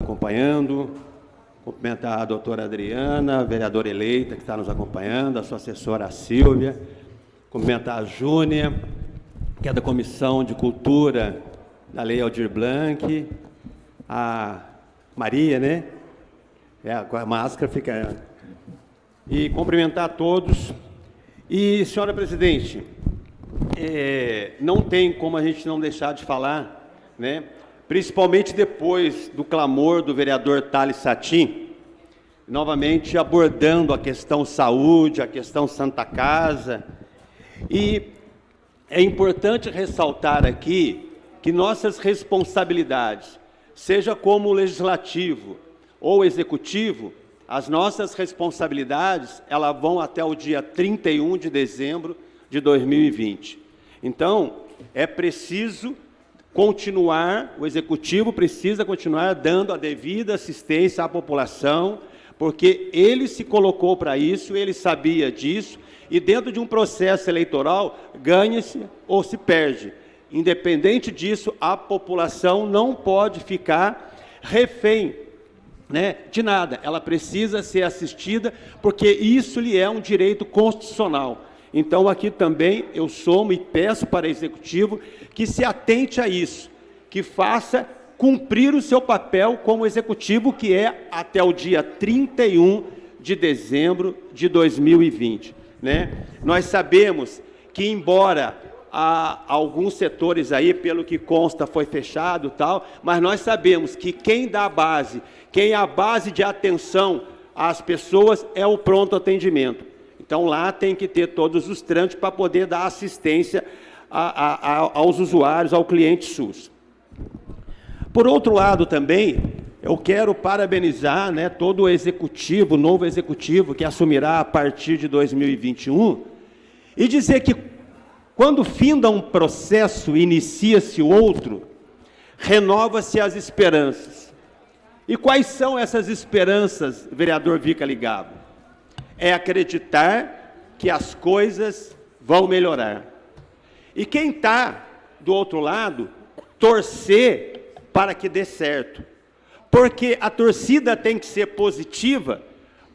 Acompanhando, cumprimentar a doutora Adriana, vereadora eleita que está nos acompanhando, a sua assessora Silvia, cumprimentar a Júnia, que é da Comissão de Cultura da Lei Aldir Blanc, a Maria, né? Com a máscara fica... E cumprimentar a todos. E, senhora presidente, não tem como a gente não deixar de falar, né? Principalmente depois do clamor do vereador Thales Satin, novamente abordando a questão saúde, a questão Santa Casa. E é importante ressaltar aqui que nossas responsabilidades, seja como legislativo ou executivo, as nossas responsabilidades, elas vão até o dia 31 de dezembro de 2020. Então, é preciso continuar, o Executivo precisa continuar dando a devida assistência à população, porque ele se colocou para isso, ele sabia disso, e dentro de um processo eleitoral, ganha-se ou se perde. Independente disso, a população não pode ficar refém, né, de nada. Ela precisa ser assistida, porque isso lhe é um direito constitucional. Então, aqui também eu somo e peço para o Executivo que se atente a isso, que faça cumprir o seu papel como Executivo, que é até o dia 31 de dezembro de 2020. Né? Nós sabemos que, embora alguns setores aí, pelo que consta, foi fechado, tal, mas nós sabemos que quem dá a base, quem é a base de atenção às pessoas é o pronto atendimento. Então, lá tem que ter todos os trâmites para poder dar assistência aos usuários, ao cliente SUS. Por outro lado, também, eu quero parabenizar, né, todo o executivo, o novo executivo que assumirá a partir de 2021, e dizer que, quando finda um processo, inicia-se outro, renova-se as esperanças. E quais são essas esperanças, vereador Vica Ligado? É acreditar que as coisas vão melhorar. E quem está do outro lado, torcer para que dê certo. Porque a torcida tem que ser positiva,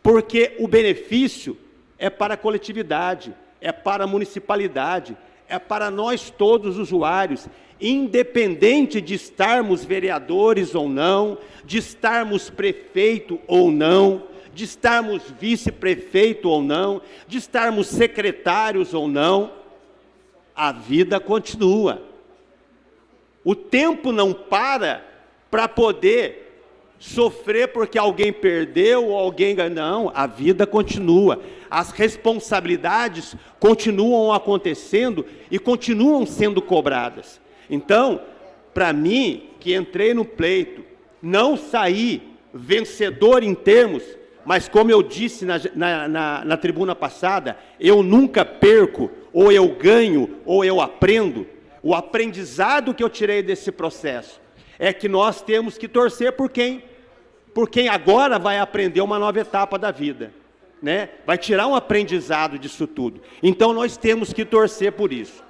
porque o benefício é para a coletividade, é para a municipalidade, é para nós todos usuários, independente de estarmos vereadores ou não, de estarmos prefeito ou não, de estarmos vice-prefeito ou não, de estarmos secretários ou não, a vida continua. O tempo não para poder sofrer porque alguém perdeu ou alguém ganhou. Não, a vida continua. As responsabilidades continuam acontecendo e continuam sendo cobradas. Então, para mim, que entrei no pleito, não saí vencedor em termos, mas como eu disse na tribuna passada, eu nunca perco, ou eu ganho, ou eu aprendo. O aprendizado que eu tirei desse processo é que nós temos que torcer por quem agora vai aprender uma nova etapa da vida, né? Vai tirar um aprendizado disso tudo. Então, nós temos que torcer por isso.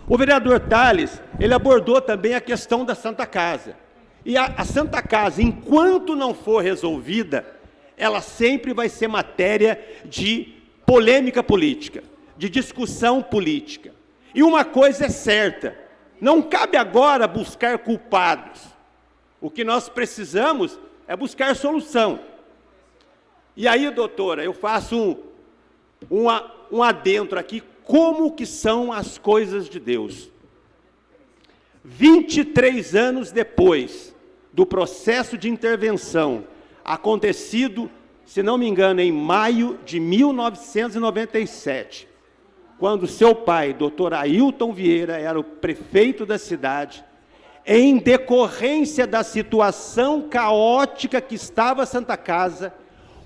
O vereador Thales, ele abordou também a questão da Santa Casa. E a Santa Casa, enquanto não for resolvida, ela sempre vai ser matéria de polêmica política, de discussão política. E uma coisa é certa, não cabe agora buscar culpados. O que nós precisamos é buscar solução. E aí, doutora, eu faço um adentro aqui, como que são as coisas de Deus. 23 anos depois do processo de intervenção, acontecido, se não me engano, em maio de 1997, quando seu pai, doutor Ailton Vieira, era o prefeito da cidade, em decorrência da situação caótica que estava a Santa Casa,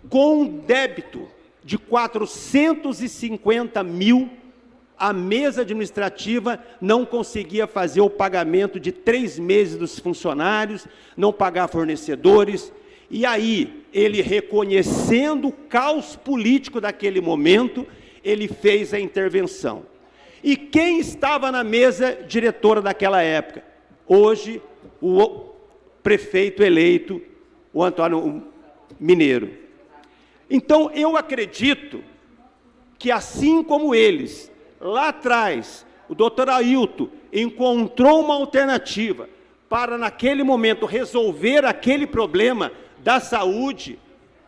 com um débito de 450 mil, a mesa administrativa não conseguia fazer o pagamento de 3 meses dos funcionários, não pagar fornecedores. E aí, ele reconhecendo o caos político daquele momento, ele fez a intervenção. E quem estava na mesa diretora daquela época? Hoje, prefeito eleito, o Antônio Mineiro. Então, eu acredito que, assim como eles, lá atrás, o doutor Ailton encontrou uma alternativa para, naquele momento, resolver aquele problema da saúde,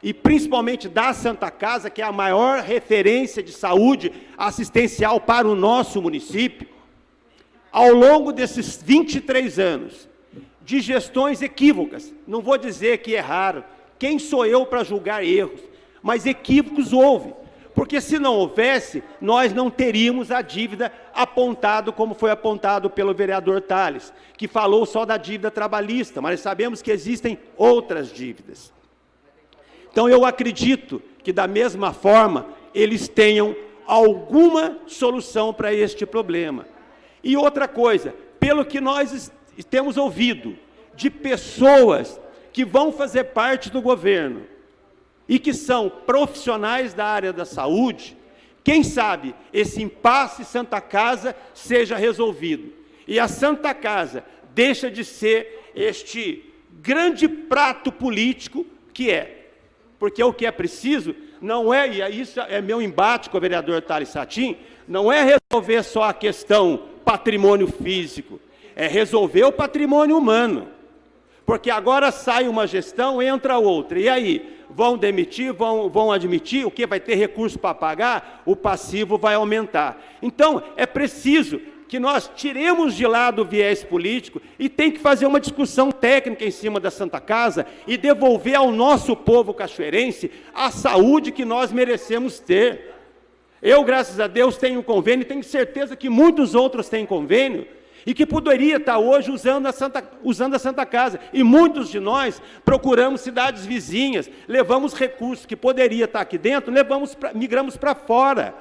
e principalmente da Santa Casa, que é a maior referência de saúde assistencial para o nosso município, ao longo desses 23 anos, de gestões equívocas, não vou dizer que erraram, quem sou eu para julgar erros, mas equívocos houve, porque se não houvesse, nós não teríamos a dívida apontado como foi apontado pelo vereador Tales, que falou só da dívida trabalhista, mas sabemos que existem outras dívidas. Então, eu acredito que, da mesma forma, eles tenham alguma solução para este problema. E outra coisa, pelo que nós temos ouvido de pessoas que vão fazer parte do governo e que são profissionais da área da saúde, quem sabe esse impasse Santa Casa seja resolvido. E a Santa Casa deixa de ser este grande prato político que é. Porque o que é preciso não é, e isso é meu embate com o vereador Tales Satin, não é resolver só a questão patrimônio físico, é resolver o patrimônio humano. Porque agora sai uma gestão, entra outra, e aí? Vão demitir, vão admitir, o que vai ter recurso para pagar? O passivo vai aumentar. Então, é preciso que nós tiremos de lado o viés político e tem que fazer uma discussão técnica em cima da Santa Casa e devolver ao nosso povo cachoeirense a saúde que nós merecemos ter. Eu, graças a Deus, tenho convênio e tenho certeza que muitos outros têm convênio e que poderia estar hoje usando a Santa Casa. E muitos de nós procuramos cidades vizinhas, levamos recursos que poderia estar aqui dentro, migramos para fora.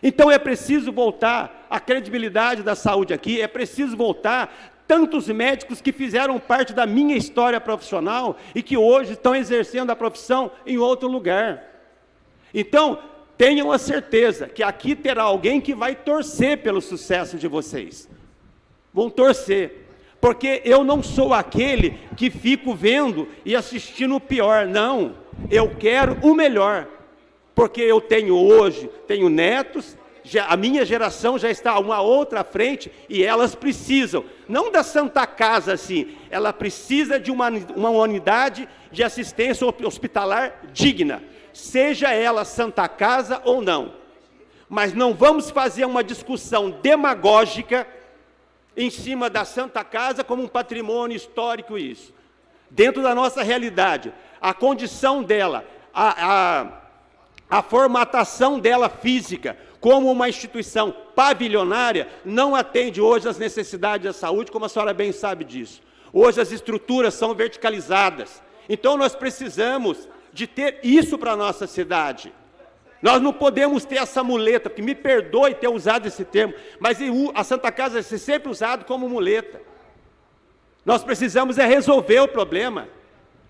Então é preciso voltar a credibilidade da saúde aqui, é preciso voltar tantos médicos que fizeram parte da minha história profissional e que hoje estão exercendo a profissão em outro lugar. Então, tenham a certeza que aqui terá alguém que vai torcer pelo sucesso de vocês. Vão torcer, porque eu não sou aquele que fico vendo e assistindo o pior, não. Eu quero o melhor. Porque eu tenho hoje, tenho netos, a minha geração já está uma outra frente e elas precisam, não da Santa Casa assim, ela precisa de uma unidade de assistência hospitalar digna, seja ela Santa Casa ou não. Mas não vamos fazer uma discussão demagógica em cima da Santa Casa como um patrimônio histórico isso. Dentro da nossa realidade, a condição dela, a formatação dela física, como uma instituição pavilionária, não atende hoje às necessidades da saúde, como a senhora bem sabe disso. Hoje as estruturas são verticalizadas. Então nós precisamos de ter isso para a nossa cidade. Nós não podemos ter essa muleta, porque me perdoe ter usado esse termo, mas a Santa Casa vai ser sempre usado como muleta. Nós precisamos resolver o problema.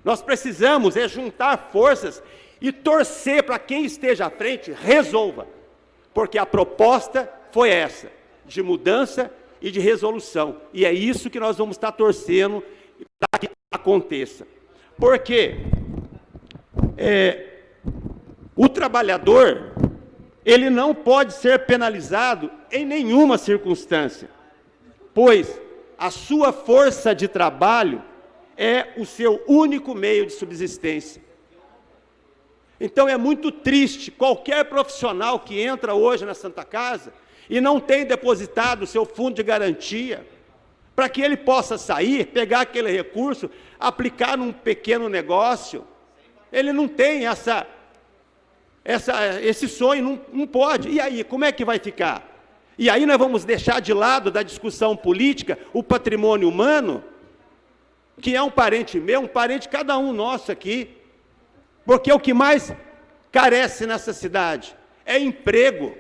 Nós precisamos juntar forças e torcer para quem esteja à frente, resolva. Porque a proposta foi essa, de mudança e de resolução. E é isso que nós vamos estar torcendo para que aconteça. Porque o trabalhador, ele não pode ser penalizado em nenhuma circunstância, pois a sua força de trabalho é o seu único meio de subsistência. Então é muito triste qualquer profissional que entra hoje na Santa Casa e não tem depositado o seu fundo de garantia, para que ele possa sair, pegar aquele recurso, aplicar num pequeno negócio. Ele não tem esse sonho, não pode. E aí, como é que vai ficar? E aí nós vamos deixar de lado da discussão política o patrimônio humano, que é um parente meu, um parente de cada um nosso aqui. Porque o que mais carece nessa cidade é emprego.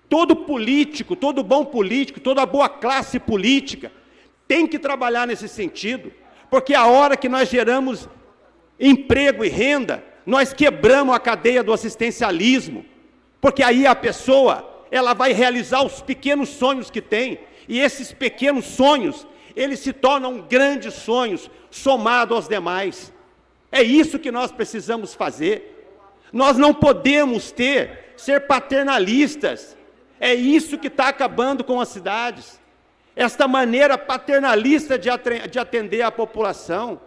Todo político, todo bom político, toda boa classe política tem que trabalhar nesse sentido, porque a hora que nós geramos emprego e renda, nós quebramos a cadeia do assistencialismo, porque aí a pessoa, ela vai realizar os pequenos sonhos que tem, e esses pequenos sonhos, eles se tornam grandes sonhos, somado aos demais. É isso que nós precisamos fazer. Nós não podemos ser paternalistas. É isso que está acabando com as cidades. Esta maneira paternalista de atender a população.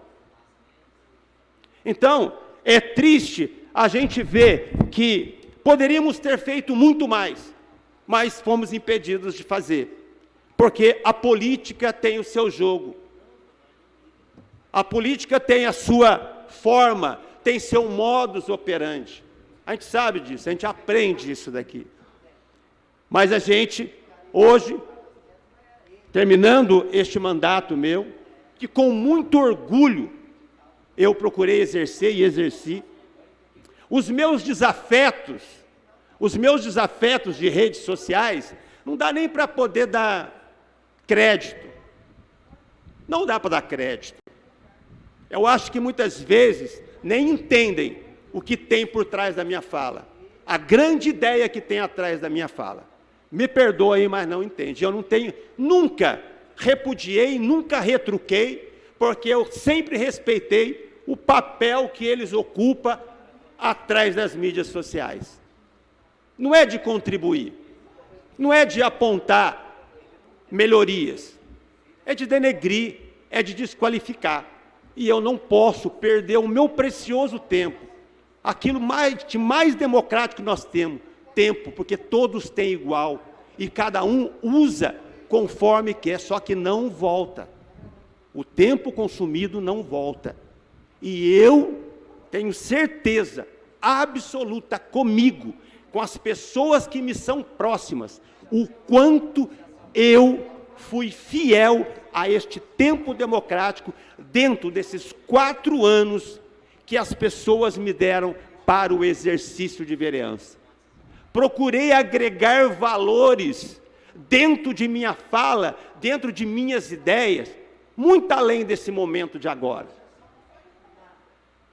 Então, é triste a gente ver que poderíamos ter feito muito mais, mas fomos impedidos de fazer, porque a política tem o seu jogo, a política tem a sua forma, tem seu modus operandi. A gente sabe disso, a gente aprende isso daqui. Mas a gente, hoje, terminando este mandato meu, que com muito orgulho eu procurei exercer e exerci, os meus desafetos de redes sociais, não dá nem para poder dar crédito. Não dá para dar crédito. Eu acho que muitas vezes nem entendem o que tem por trás da minha fala. A grande ideia que tem atrás da minha fala. Me perdoem, mas não entende. Eu não tenho, nunca repudiei, nunca retruquei, porque eu sempre respeitei o papel que eles ocupam atrás das mídias sociais. Não é de contribuir, não é de apontar melhorias, é de denegrir, é de desqualificar. E eu não posso perder o meu precioso tempo, aquilo de mais democrático que nós temos, tempo, porque todos têm igual, e cada um usa conforme quer, só que não volta. O tempo consumido não volta. E eu tenho certeza absoluta comigo, com as pessoas que me são próximas, o quanto eu fui fiel a este tempo democrático dentro desses 4 anos que as pessoas me deram para o exercício de vereança. Procurei agregar valores dentro de minha fala, dentro de minhas ideias, muito além desse momento de agora.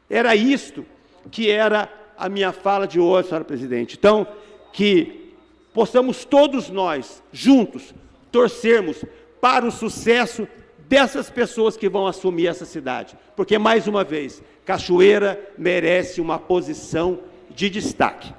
Era isto que era a minha fala de hoje, senhora presidente. Então, que possamos todos nós, juntos, torcermos para o sucesso dessas pessoas que vão assumir essa cidade. Porque, mais uma vez, Cachoeira merece uma posição de destaque.